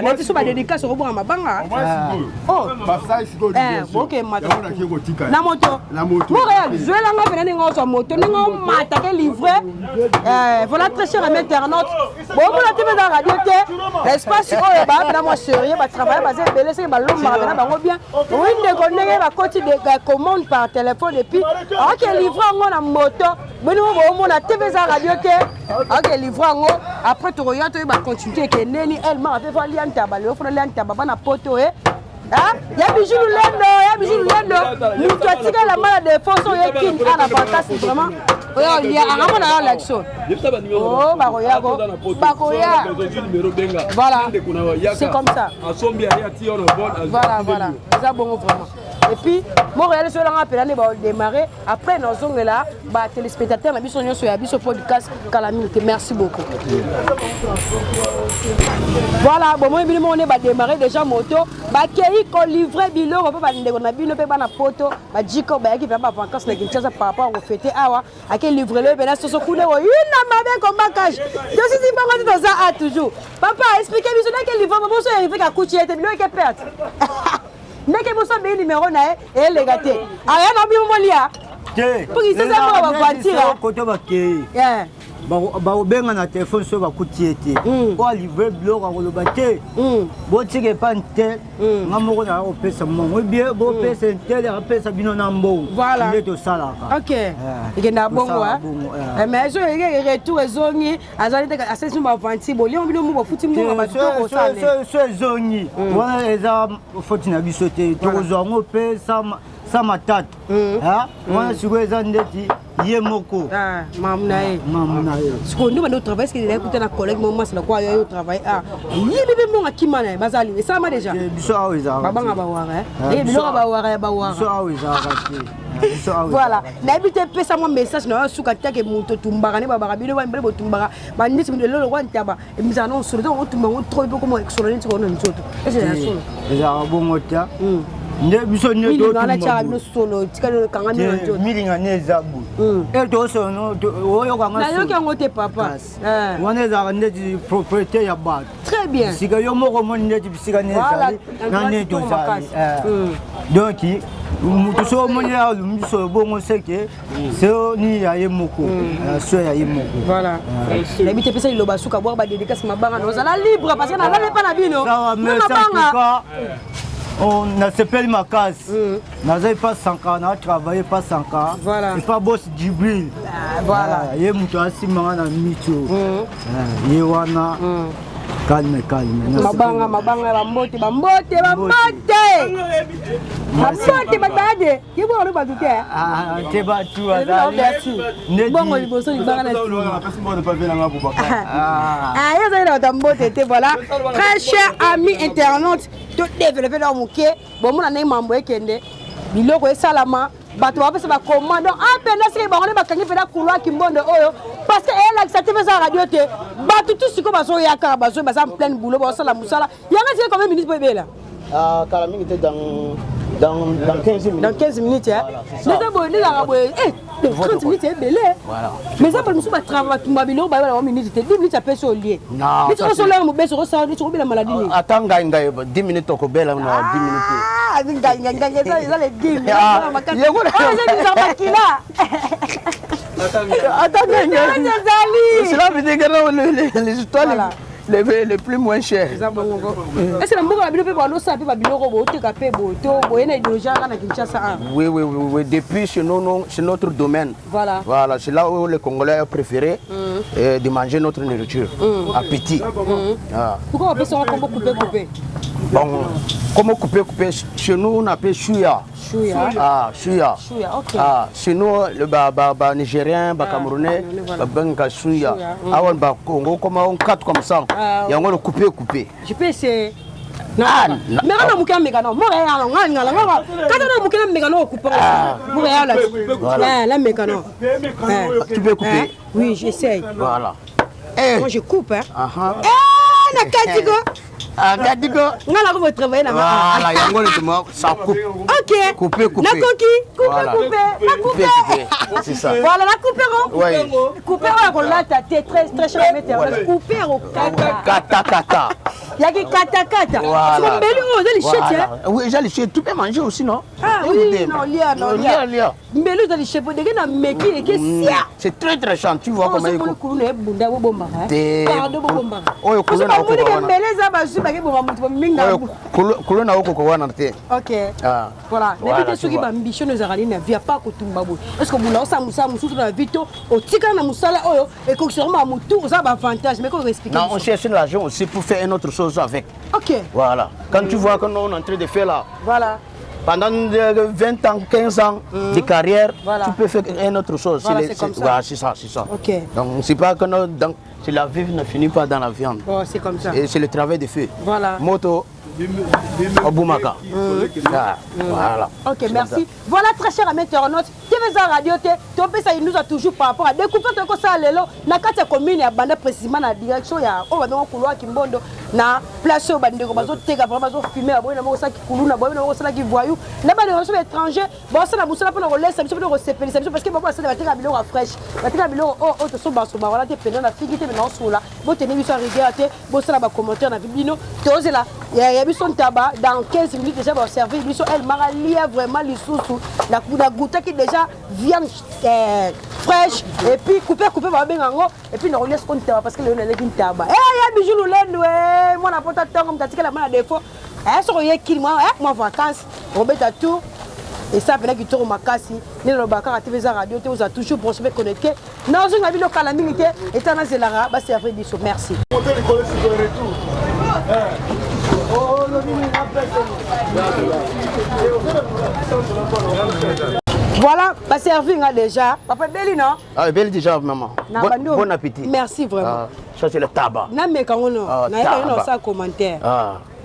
neti so badédicace okobonga banga. Oh. OK, mato. Na moto. Montréal, je vais la venir dans moto, ningo m'attaquer livré. Voilà très cher à internaute. Bon, pour la TV dans radio té, l'espace oh ba na moi sérieux, ba travailler basé belé c'est ba l'homme ba bango bien. Oui, de connaître ba côté de commande par téléphone et puis OK, livré on na moto. Beno bo na TV dans radio té. OK, livré on après tu regardes tu va continuer que neni elle m'a fait faire lianta ba le faut lianta ba na poto ya bijou lendo mutu atika la mala de foso yekin ana fantasme vraiment oyo lia angamo na l'action oh bakoya voilà c'est comme ça voilà ça bon vraiment et puis Montréal sur la appel va démarrer après nos ongles là ba téléspectateurs na biso nyonso ya biso podcast Calamité merci beaucoup voilà bon moi bien on va démarrer déjà moto ba kei ko livrer biloko pe ba ndeko na bino pe bana poto ba jiko ba yaki ba vacances na Kinshasa papa on fêter awa ake livrer le bena soso kule o une mabe comme bakage je suis dit bango dans ça a toujours papa expliquez biso na ke livrer bo so arriver ka kuchi ete biloko ke perte ndeke bo so be numéro na e le gâté aya na bi mo lia pour que ça ça va voiture koto ba kei baobenga na telefone so bakuti ete po alivre biloko akoloba te botike epa nte nga moko na kopesa mongo ebie bopesa ntele akapesa bino na mbongo nde tosalaka ekenda bongo mais so retour ezongi azali te asesi bavanti bolia bino mo bafuti mbongo batoko so ezongi wana eza foti na biso te tokozwa yango mpe sa matata wana sikoyo eza ndeti ye moko mamuna ye siko ndo bando travail ce qu'il écouté na collègue maman c'est quoi yo travail yi bebe mbonga kimana bazali et ça ma déjà biso aweza babanga bawara et biloko bawara biso aweza voilà n'habite pesa moi message na suka take muto tumbaka ne babaka bino ba mbele botumbaka ba ndisi mudelo lo kwanta ba mizana on solo to tumbango trop peu comme solo ni tiko no nzoto c'est la solo eza bongota nde biso ne do na cha bino solo tikalo kanga nzo milinga neza bu e to so no oyo kanga na yo kango te papa wana eza nde propriété ya ba très bien sika yo moko mo nde bisika neza na ne to za donc mutu so mo ya lumbiso bongo seke so ni ya yemoko so ya yemoko voilà la bite pesa ilo basuka boire ba dédicace mabanga no za la libre parce que na la pas na bino mabanga on a s'appelle Makas. N'avait pas 5 ans, on a travaillé pas 5 ans. Voilà. Et pas boss Djibril. Voilà. Il y a mutua simana micho. Yewana. Calme. Mabanga bambote. Mabate babade. Yebo ro badute. Te ba tu azali. Bongo liboso libanga na. Merci moi de pas venir là pour yo za na mbote te voilà. Très cher ami internaute, to développer dans moké. Bon mona na mambo ekende. Biloko esalama. Bato bapesa ba commande apena sike ba ngone bakangi pena kulwa kimbondo oyo parce que elle accepte ça radio te bato tout siko baso yaka baso basa en plein boulot ba sala musala yanga c'est combien minutes pour bela Calamité était dans 15 minutes. Dans 15 minutes hein. Nous avons dit la 30 minutes est belé. Voilà. Mais ça pour nous pas travailler tout babilo ba 1 minute 10 minutes à peso lié. Non. Mais tu so là mo beso ça tu la maladie. Attends ngai 10 minutes ko bela na 10 minutes. Ah ngai ça les 10 minutes. Attends cela veut dire que les histoires les plus moins chers. Est-ce que la mbongo la bilo pe ba no sa pe ba biloko bo te ka pe bo to bo ena idéologie na Kinshasa. Oui, depuis chez notre domaine. Voilà, c'est là où les Congolais préfèrent de manger notre nourriture à petit. Pourquoi on peut ça comment couper? Bon, comment couper chez nous on appelle chouya. Chouya. OK. Chez nous le nigérien, camerounais, benga chouya. Awan ba Congo comment on cut comme ça. Et on va couper. Je peux essayer. Non. Mais on a mouké mécano. Moi ngala. Quand on a mouké mécano couper. Moi la mécano. Tu peux couper? Oui, j'essaye. Voilà. Moi je coupe hein. Na katigo. Katigo. Ngala ko travailler na ma. Voilà, yango le tuma ça coupe. OK. Couper. Na couper. C'est ça. Voilà, la couper. Oui. Couper on la très cher mettre. Couper au kata. Il y a qui kata. Voilà. C'est mbeli oh, j'ai les chèques. Oui, j'ai les chèques. Tu peux manger aussi, non? Ah oui, non, lia. Mbeli j'ai les chèques. Dès que meki et que sia. C'est très très chiant. Tu vois comment il coupe. On est bunda bo bomba. Pardon bo bomba. Oh, colonne na oko. Mbeli za ba su ba ke bomba mutu minga. Colonne na oko ko wana te. OK. Voilà. Mais peut-être ceux qui ba ambition nous arali na via pas ko tumba bo. Est-ce que bunda osa musa musu na vito o tika na musala oyo et que sûrement mutu ça ba avantage mais qu'on explique. Non, on cherche l'argent aussi pour faire une autre chose avec. OK. Voilà. Quand tu vois qu'on est en train de faire là. Voilà. Pendant 20 ans, 15 ans de carrière, tu peux faire une autre chose. Voilà, c'est comme ça. Voilà, c'est ça. OK. Donc, c'est pas que la vie ne finit pas dans la viande. Oh, c'est comme ça. Et c'est le travail de feu. Voilà. Moto. Au Boumaka. Voilà. Ok, merci. Voilà, très cher ami internaute. TVZ Radio, il nous a toujours par rapport à découper que ça lelo. Na kati commune ya banda précisément na direction ya o ba couloir Kimbondo na place au bande ko bazo teka vraiment bazo filmer aboy na mo ça ki kuluna boy na mo ça ki voyou. Na ba les étrangers, bon ça na busala pour laisser ça pour sepeli ça parce que papa ça na teka biloko fraîche. Na teka biloko o to so ba voilà te pendant na figité mais na so là. Bo tenir biso regarder, bo ça ba commentaire na vidéo. Tozé là. Ya biso tabac dans 15 minutes déjà va servir biso elle m'a lié vraiment les sous la goûter qui déjà viande fraîche et puis couper va bien en haut et puis on laisse compte parce que le on est une tabac eh ya bijou lendo moi na pota tango mtatika la mana défaut eh so yé kill moi moi vacances robeta tout et ça venait qui tourne ma casse ni le bakara TVZ Radio tu as toujours pour se connecter non je n'avais le calamité et t'en as zelara ba servir biso merci. Voilà, ma serving déjà. Papa Beli, non? Ah, Beli déjà, maman. Bon appétit. Merci vraiment. Ça, c'est le tabac. Non, mais quand on a un commentaire.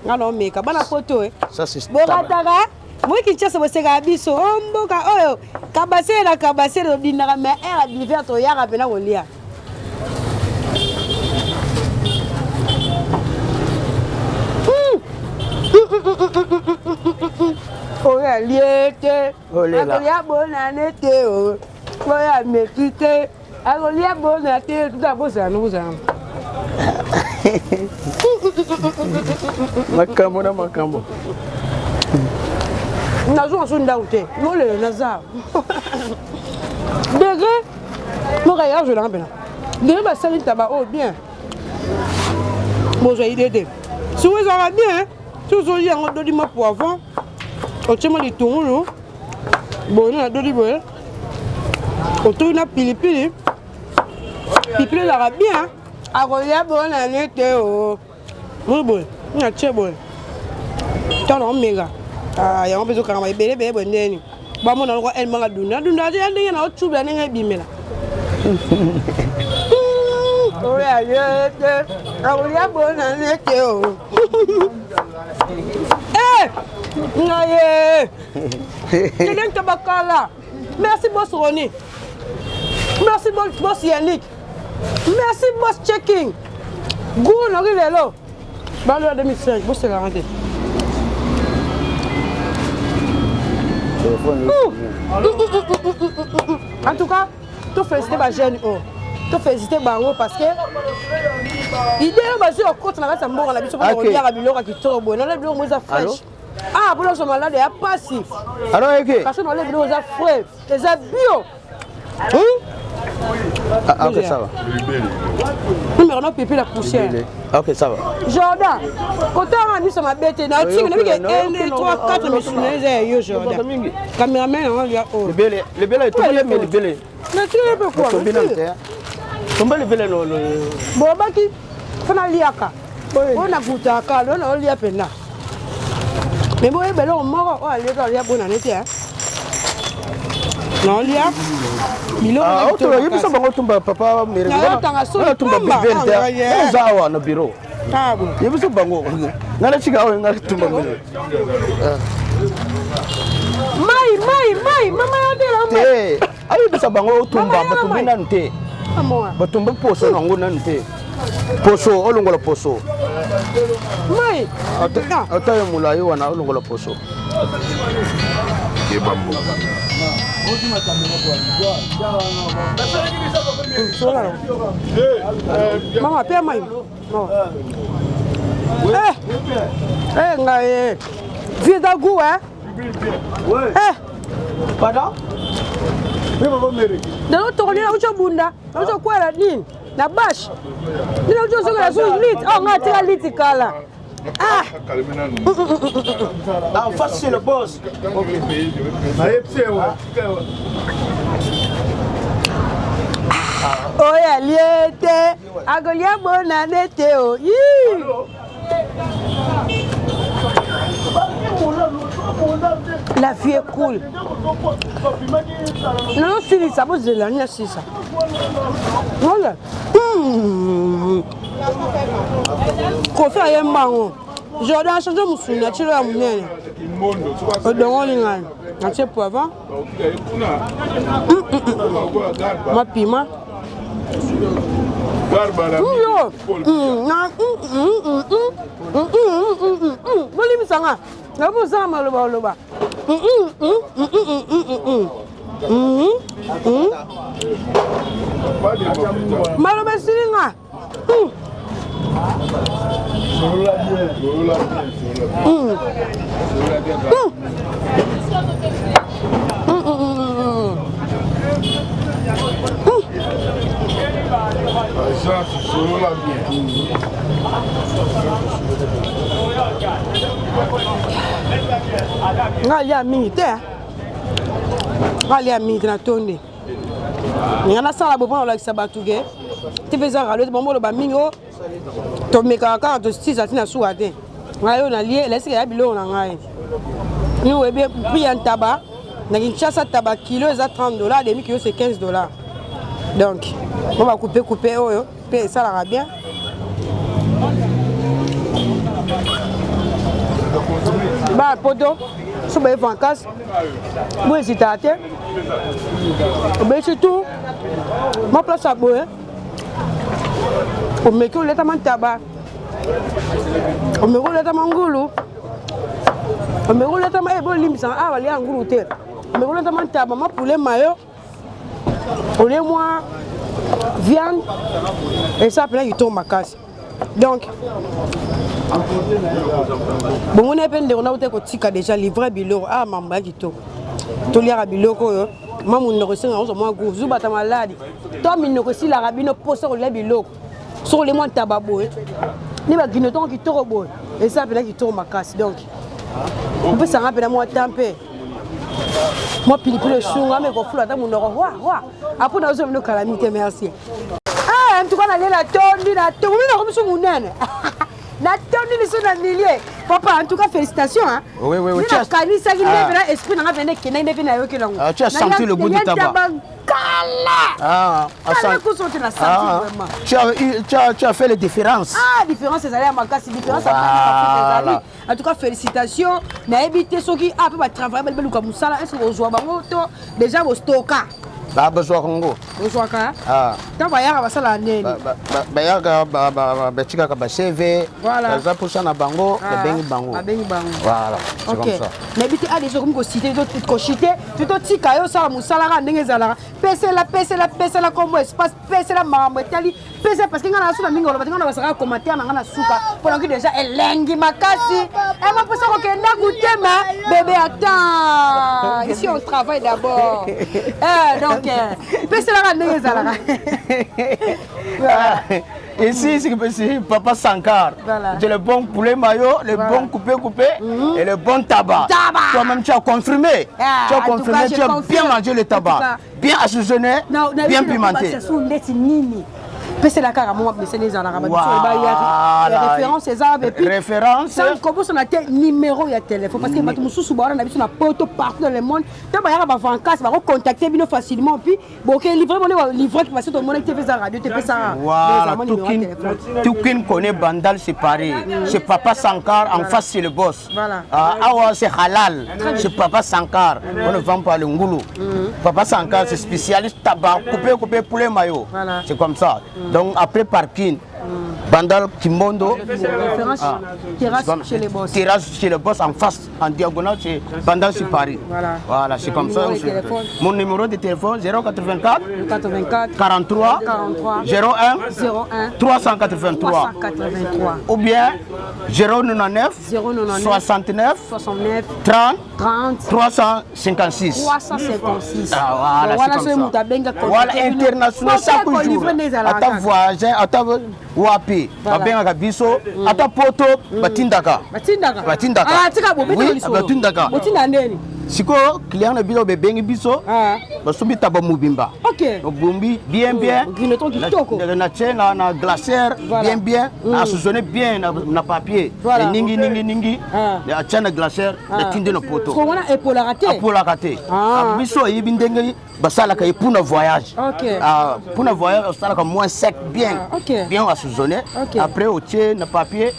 Non, mais quand on a photo, ça, c'est bon, moi qui tiens, c'est un biso. Oh, kabase, le dinara, mais elle a divers au yara, ben au lia. Oya liete, agolia bonanete o, oya mekite, agolia bonate, tout à bosa nous am. Makambo na makambo. Nazo asunda ute, no le naza. Degré, mon regard je l'embête. Degré ba sali taba oh bien. Bon j'ai idée. Si vous avez bien, si vous avez un dodi ma poivron. O chema di tungulu bon na dodi boy o to na pilipili la bien agolia bona nete o mubo na chebo tano omega ya on bezo kama ibele be boneni ba mo na ko el manga dunda ya ndenge na o tubla ndenge bimela o ya yete agolia bona nete o Naye. Quelqu'un qui là. Merci boss Ronnie. Merci boss Yannick. Merci boss Checking. Go on arrive là. Balo à 2005, boss c'est garanti. En tout cas, tu féliciter ma jeune oh. Tu féliciter Bango parce que l'idée basée au côté na mbongo na biso pour dire à biloko qui tobo na biloko moi ça fraîche. Ah, pour le malade, il y a passif. Alors, ok. Parce que dans les vidéos, ils ont frais, ils ont bio. Ah, ok, ça va. Mais on a pipé la poussière. Ok, ça va. Jordan, quand on a mis sur ma bête, on a dit que 1, 2, 3, 4 messieurs, Jordan. Caméraman, on va oh. Le bélé est tombé, mais le bélé. Mais tu es pourquoi? Tombé le bélé, non. Bon, bah, qui fait un liaka. On a goûté à car, on a lié peine. Mais bon, il y a un mort, il y a un bon année. Non, il y a. Il y a un papa, mais il y a un bureau. Ah bon. Il y a un bango. Mai, maman a dit là. Ayo bisa bango tumba batumbina nte. Batumba poso nango nante. Poso olongola poso. Mai. Atayo mulai wana olongola poso. Kebambo. Mama, pia mai. Ngaye. Vie d'agou, hein? Ouais. Pardon? Dans notre tournée, on a bunda. On a quoi la ligne? La bâche. Nous avons la lit. Oh, on a tiré la lit, Kala. Ah! En face, c'est le boss. Oya liete, agolia bonanete o. La vie est cool. Non, c'est ça, vous de l'année, c'est ça. Voilà. Qu'on fait un mango. Jordan a changé mon souvenir, tu l'as amené. Dans l'ingénieur, un petit poivron. Ma piment. Ngalia militaire. Ngalia militaire tourné. Ngana sala bobo la sabatuge. Tu fais ça ralo bon ba mingo. To meka ka to 6 atina suate. Ngayo na lié laisse ya bilo na ngai. Ni webe prix en tabac. Na Kinshasa tabac kilo est à $30, demi kilo c'est $15. Donc on va couper oh puis ça la bien. Bah poto so ba vacances. Moi hésiter. Mais c'est tout. Ma place à boire. On me coule le taman tabac. On me roule le taman ngulu. On me roule le taman ebo limsa ah wali ngulu te. On me roule le taman tabac ma poulet mayo. On est moi viande et ça plein qui tombe ma casse. Donc bon on est peine de on a ko tika déjà livré biloko ah mamba qui to liara biloko yo mamu no resenga on so moi go zuba ta malade to mi no si la rabino poso ko le biloko sur les mois tababo ni ba ginoton qui to robo et ça plein qui tombe ma casse. Donc on peut s'en rappeler moi tempé moi pilipili chunga me ko fula ta mu no wa après na zo no calamité merci. Ah en tout cas na la tondi na to mi no ko musu munene na tondi ni so na millier papa en tout cas félicitations hein. Oui tu as cani ça qui n'est esprit na vendre que na ndé na yo ke longo. Tu as senti le goût du tabac. Ah, tu as fait les différences. Ah, différence c'est allé à ma casse, différence à en tout cas félicitations. Na éviter ceux qui a pas travailler bel comme ça est-ce que vous bango déjà au stocka. Ba besoin Congo. Besoin ka? Ah. Tant bayaka basala nene. Bayaka ba tika ka ba CV. Voilà. Ça pour ça na bango, le bengi bango. Voilà. C'est comme ça. Na éviter à des gens comme citer d'autres ko citer, tu to tika yo ça musala ka ndenge zala. PC la comme espace PC la mambo tali PC parce que ngana suna mingo loba ngana basaka commentaire na ngana suka pendant que déjà elengi makasi et ma posa ko kenda gutema bébé attends ici on travaille d'abord donc PC la ndenge zala. Ici, c'est Papa Sankar. Voilà. J'ai le bon poulet mayo, le bon coupé et le bon tabac. Toi-même, tu as confirmé. Tu as confirmé, tu as bien mangé le tabac. Bien assaisonné, bien pimenté. C'est la cara moi mais c'est les arabes référence c'est ça et puis référence ça comment on a numéro ya téléphone parce que batu mususu ba na biso na poto partout dans le monde ta ba ya ba vacances ba contacter bino facilement puis bon que livrer mon livrer parce que tout le monde TV ça radio TV ça voilà tout qui connaît Bandal c'est pareil c'est Papa Sankar en face c'est le boss voilà ah c'est halal c'est Papa Sankar on ne vend pas le ngoulou Papa Sankar c'est spécialiste tabac coupé poulet mayo c'est comme ça. Donc après parking, Bandal Kimondo. Terrasse chez les boss. Terrasse chez les boss en face, en diagonale, c'est Bandal sur Paris. Voilà, c'est comme ça. Mon numéro de téléphone 084 43 01 383. Ou bien 099 69 30 356. Voilà, international chaque jour. Ata voisin, ata wapi, babengaka biso, ata poto batindaka. Ah, tika bo batindaka. Botinda ndeni. Siko client na biso bebengi biso, basobi taba mubimba. OK. Obumbi bien. Na tchenga na glacière bien, assaisonné bien na papier. Ningi. Na tchenga glacière, na tinde na poto. Ko wana epola raté. Biso yibindenge basalaka epuna voyage. OK. Pour voyage, on salaka moins sec bien. Bien assaisonné. Après au tché na papier,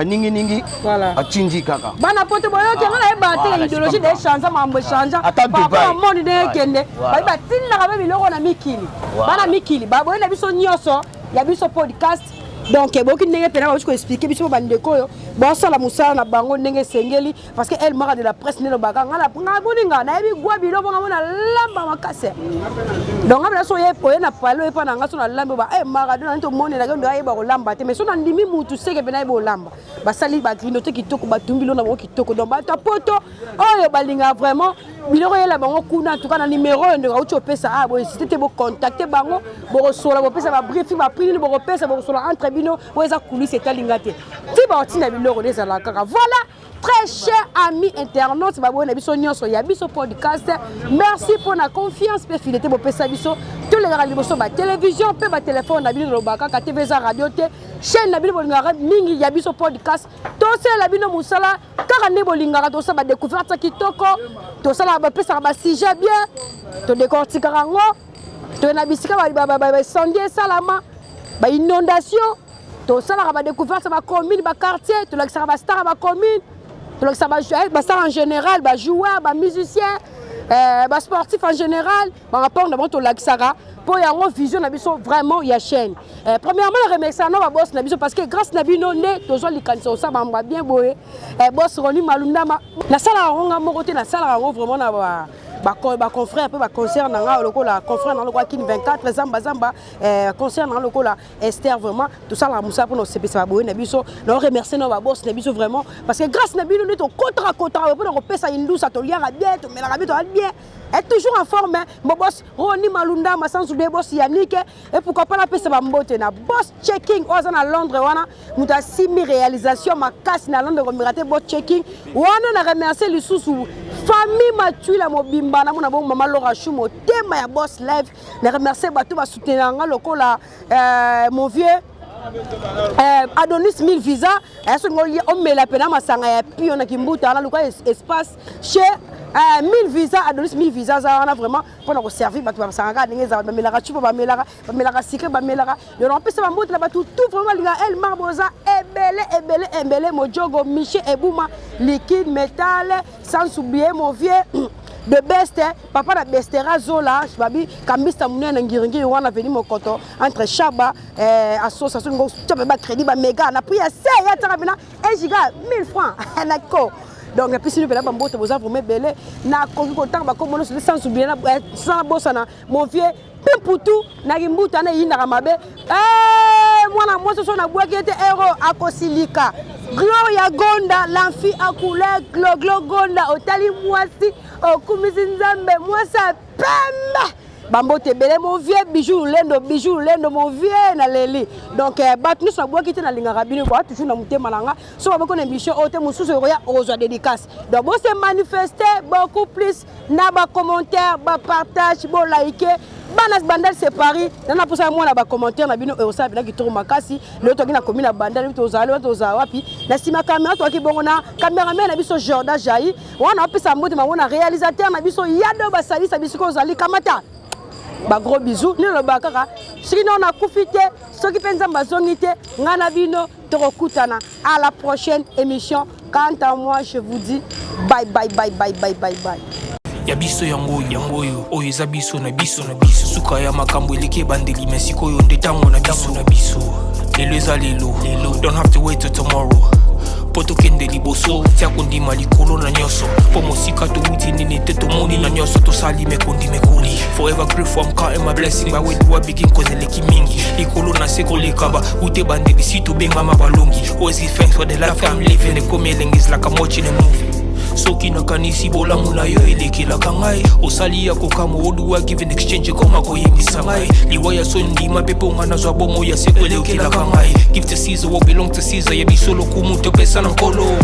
ningi. Voilà. Chinji kaka. Bana poto boyo tengana ebate l'idéologie des changements mambo changeant. Papa monde de kende. Ba tinna ka be biloko na mikili. Bana mikili ba boyo na biso nyoso, ya biso podcast. Donc boki ndenge pena ba expliquer biso bandeko yo. Bon ça la musala na bango ndenge sengeli parce que elle mara de la presse ne baka ngala ngabuninga na ebi gwa biloko ngona lamba makase. Donc ngabla so ye poye na palo e pa na ngaso na lamba ba mara de na to mone na ndo ayeba ko lamba te mais so na ndimi mutu seke pena ebo lamba. Ba sali ba grinote kitoko ba tumbilo na bango kitoko donc ba ta poto oyo balinga vraiment biloko yela bango kuna en tout cas na numéro ndo ka ucho pesa bo c'était bo contacter bango bo resola bo pesa ba briefing ba prix bo pesa bo resola entre bino bo eza coulisse etalingate ti ba otina biloko des la kaka. Voilà, très chers amis internautes, Yabiso podcast. Merci pour la confiance, pour fileter vos biso. Tous les radios sur la télévision, pour le téléphone, la bino robaka, TV radio, chaîne la bino mingi Yabiso podcast. Tous ces la bino musala, car ne bolingara to sa ba découverte kitoko, to sa la ba pesa ba sujet bien, to décortiquer rango, to na bisika ba sondier salama, ba inondation. Tout ça, on va découvrir ça, commune, quartier, tout ça, va star, commune, tout ça, va star en général, joueur, musicien, sportif en général, par rapport à notre Laxara, pour y avoir vision, vraiment, il y a chaîne. Premièrement, je remercie à boss parce que grâce à Nabino, tous les candidatures, ça va bien boire. Boss Roni Malunda, la salle à Ronga Moroté, la salle à vraiment. Confrère peu concert dans le la confrère dans le quoi 24 zamba concert dans le la Esther vraiment tout ça la Moussa pour nos CPC abonné biso nous remercier nos boss biso vraiment parce que grâce na bino nous contre pour nous pesa indou ça to liara bien to melaka bien est toujours en forme mon boss Roni Malunda ma sans oublier boss Yannick et pourquoi pas la pesa ba mbote na boss checking aux à Londres wana nous ta 6000 réalisations ma casse na Londres comme raté boss checking wana na remercier les sous famille Mathieu la mobimba na mona bon maman Laura Chou tema ya boss live na remercier bato ba soutenir nga lokola mon vieux Adonis 1000 visa est-ce que on met la peine masanga ya pio na kimbuta na lokola espace chez 1000 visa Adonis 1000 visa ça on a vraiment pour nous servir bato ba masanga ndenge za ba melaka chupa ba melaka sikre ba melaka le rompese ba mbote la bato tout vraiment linga el marboza ebele mojogo miché ebuma liquide métal sans oublier mon vieux de best papa na bestera zola babi kambista munene na ngiringi wana veni mokoto entre chaba association ngo taba ba crédit ba méga na prix ya ça ya tara bina 1 giga 1000 francs nako donc et puis si nous pela bambote boza vraiment belé na ko tanga ba komono sans oublier na sans bosana mon vieux Pimputu na kimbuta na yinda mabe mwana mwaso so na bwaki ete héros akosilika Gloria Gonda l'enfant à couleur glo Gonda otali mwasi okumisi nzambe mwasa pembe bambote belé mon vieux bijou lendo mon vieux na leli donc batnu so bwaki ete na lingaka bino ba toujours na mutema nanga so ba ko na bicho ote mususu roya ozwa dédicace donc bo se manifester beaucoup plus na ba commentaire ba partage bo liker Banas Bandal c'est Paris. Nana pour ça moi na ba commentaire na bino e osa bina kitoro makasi. Le to na commune na Bandal to za wapi. Na sima caméra to ki bongo na cameraman na biso Jordan Jayi. Wana pesa mbote ma wana réalisateur na biso Yado basali sa biso ko zali kamata. Ba gros bisous. Ni lo bakaka. Sinon na kufite soki penza mbazongite ngana bino to kokutana. À la prochaine émission. Quant à moi je vous dis bye. Yabiso yangoyo oyo eza biso na biso suka ya makambo eleki bandeli mesikoyo nde tango na biso lelo eza lelo don't have to wait till tomorrow poto kende liboso tia kondima likolo na nyonso po mosika touti nini te tomoni na nyonso tosali mekondi mekoli forever grateful I'm counting my blessing but when do I begin cause eleki mingi likolo na se kolekaba ute bandeli si tobengama balongi always give thanks for the life I'm living ekomi elengis like I'm watching a movie soki nakanisi bolamu na yo elekelaka ngai osali ya kokamo oduwa give in exchange koma koyebisa ngai liwaya so ndima pepo nga nazwa bomo ya seko elekelaka ngai give to Caesar what belong to Caesar yebiso lokumu topesa na nkolo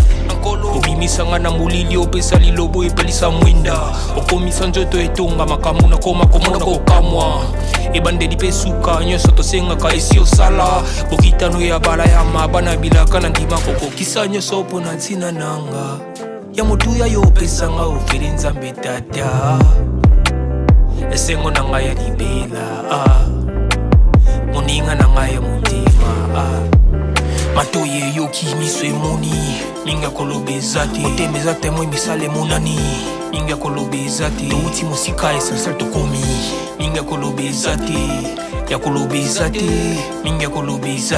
obimisa nga na molili opesa lilobo epelisa mwinda okomisa nzoto etonga makamu na koma komona kokamwa ebandeli pe suka nyonso tosengaka esi osala bokitano ya bala ya mabana bilaka na ndima kokokisa nyonso mpo na ntina nanga ya motuya yo opesanga ofeli nzambe tata esengo na ngai ya libela moninga na ngai ya motema matoye yoki miso emoni minga koloba eza te motema eza temoi misala emonani minga koloba eza te touti mosika essentiel tokomi minga koloba eza te ya koloba eza te minga koloba eza